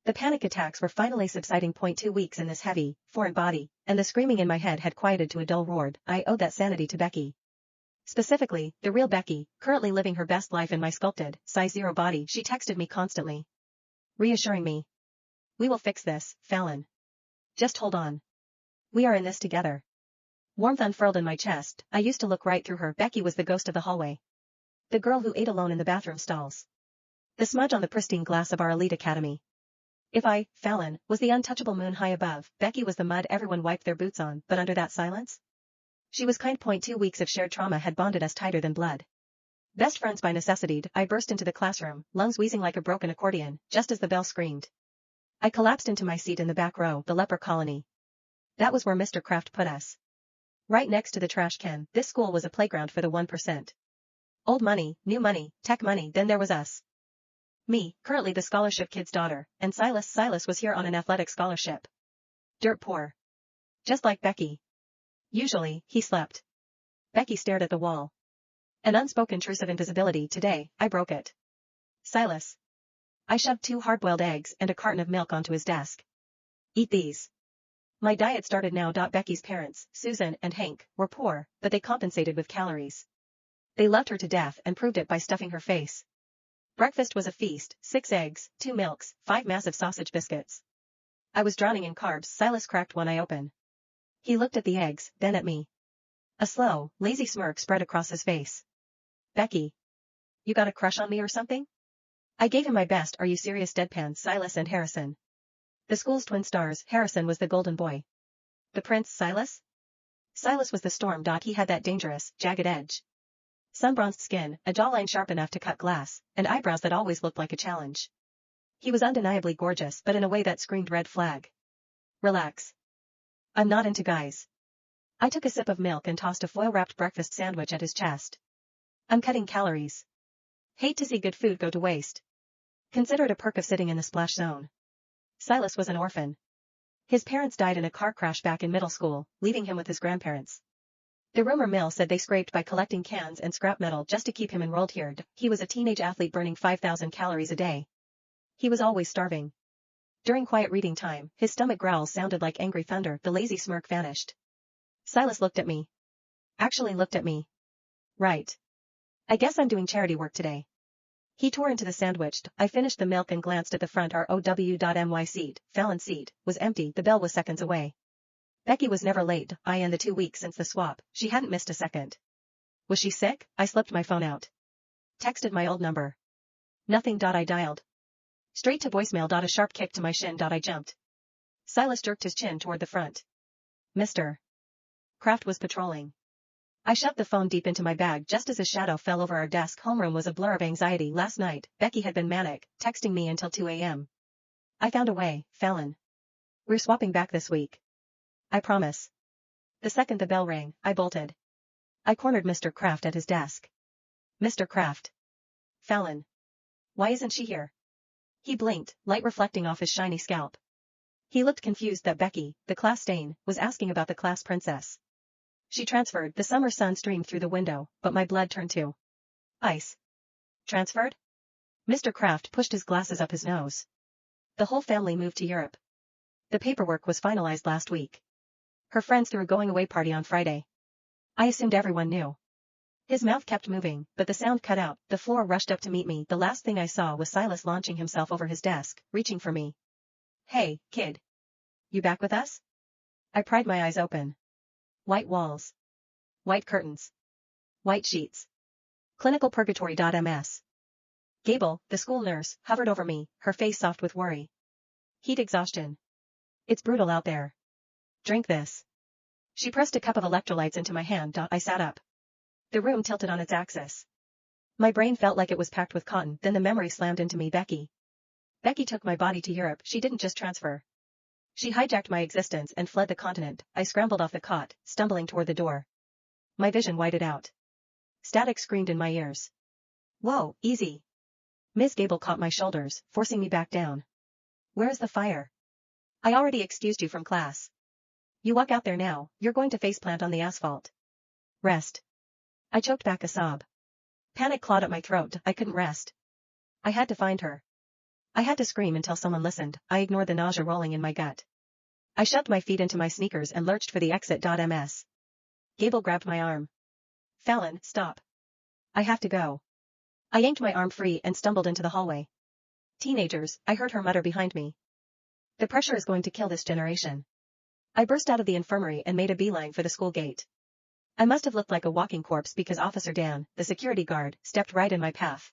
The panic attacks were finally subsiding. 2 weeks in this heavy, foreign body, and the screaming in my head had quieted to a dull roar. I owed that sanity to Becky. Specifically, the real Becky, currently living her best life in my sculpted, size 0 body. She texted me constantly, reassuring me. We will fix this, Fallon. Just hold on. We are in this together. Warmth unfurled in my chest. I used to look right through her. Becky was the ghost of the hallway. The girl who ate alone in the bathroom stalls. The smudge on the pristine glass of our elite academy. If I, Fallon, was the untouchable moon high above, Becky was the mud everyone wiped their boots on. But under that silence? She was kind. 2 weeks of shared trauma had bonded us tighter than blood. Best friends by necessity. I burst into the classroom, lungs wheezing like a broken accordion, just as the bell screamed. I collapsed into my seat in the back row, the leper colony. That was where Mr. Craved put us. Right next to the trash can. This school was a playground for the 1%. Old money, new money, tech money. Then there was us. Me, currently the scholarship kid's daughter, and Silas. Silas was here on an athletic scholarship. Dirt poor. Just like Becky. Usually, he slept. Becky stared at the wall. An unspoken truce of invisibility. Today, I broke it. Silas. I shoved 2 hard-boiled eggs and a carton of milk onto his desk. Eat these. My diet started now. Becky's parents, Susan and Hank, were poor, but they compensated with calories. They loved her to death and proved it by stuffing her face. Breakfast was a feast, 6 eggs, 2 milks, 5 massive sausage biscuits. I was drowning in carbs. Silas cracked one eye open. He looked at the eggs, then at me. A slow, lazy smirk spread across his face. Becky. You got a crush on me or something? I gave him my best "Are you serious?" deadpan. Silas and Harrison. The school's twin stars. Harrison was the golden boy. The prince. Silas? Silas was the storm. He had that dangerous, jagged edge. Sun-bronzed skin, a jawline sharp enough to cut glass, and eyebrows that always looked like a challenge. He was undeniably gorgeous, but in a way that screamed red flag. Relax. I'm not into guys. I took a sip of milk and tossed a foil-wrapped breakfast sandwich at his chest. I'm cutting calories. Hate to see good food go to waste. Consider it a perk of sitting in the splash zone. Silas was an orphan. His parents died in a car crash back in middle school, leaving him with his grandparents. The rumor mill said they scraped by collecting cans and scrap metal just to keep him enrolled here. He was a teenage athlete burning 5,000 calories a day. He was always starving. During quiet reading time, his stomach growls sounded like angry thunder. The lazy smirk vanished. Silas looked at me. Actually looked at me. Right. I guess I'm doing charity work today. He tore into the sandwich. I finished the milk and glanced at the front ROW.my seat. Fallon's seat was empty. The bell was seconds away. Becky was never late. In the 2 weeks since the swap, she hadn't missed a second. Was she sick? I slipped my phone out. Texted my old number. Nothing. I dialed. Straight to voicemail. A sharp kick to my shin. I jumped. Silas jerked his chin toward the front. Mr. Craved was patrolling. I shoved the phone deep into my bag just as his shadow fell over our desk. Homeroom was a blur of anxiety. Last night, Becky had been manic, texting me until 2 a.m. I found a way, Fallon. We're swapping back this week. I promise. The second the bell rang, I bolted. I cornered Mr. Craved at his desk. Mr. Craved. Fallon. Why isn't she here? He blinked, light reflecting off his shiny scalp. He looked confused that Becky, the class stain, was asking about the class princess. She transferred. The summer sun streamed through the window, but my blood turned to ice. Transferred? Mr. Craved pushed his glasses up his nose. The whole family moved to Europe. The paperwork was finalized last week. Her friends threw a going-away party on Friday. I assumed everyone knew. His mouth kept moving, but the sound cut out. The floor rushed up to meet me. The last thing I saw was Silas launching himself over his desk, reaching for me. Hey, kid. You back with us? I pried my eyes open. White walls. White curtains. White sheets. Clinical purgatory. Ms. Gable, the school nurse, hovered over me, her face soft with worry. Heat exhaustion. It's brutal out there. Drink this. She pressed a cup of electrolytes into my hand. I sat up. The room tilted on its axis. My brain felt like it was packed with cotton. Then the memory slammed into me. Becky. Becky took my body to Europe. She didn't just transfer. She hijacked my existence and fled the continent. I scrambled off the cot, stumbling toward the door. My vision whited out. Static screamed in my ears. Whoa, easy. Ms. Gable caught my shoulders, forcing me back down. Where's the fire? I already excused you from class. You walk out there now, you're going to faceplant on the asphalt. Rest. I choked back a sob. Panic clawed at my throat. I couldn't rest. I had to find her. I had to scream until someone listened. I ignored the nausea rolling in my gut. I shoved my feet into my sneakers and lurched for the exit. Ms. Gable grabbed my arm. Fallon, stop. I have to go. I yanked my arm free and stumbled into the hallway. Teenagers, I heard her mutter behind me. The pressure is going to kill this generation. I burst out of the infirmary and made a beeline for the school gate. I must have looked like a walking corpse because Officer Dan, the security guard, stepped right in my path.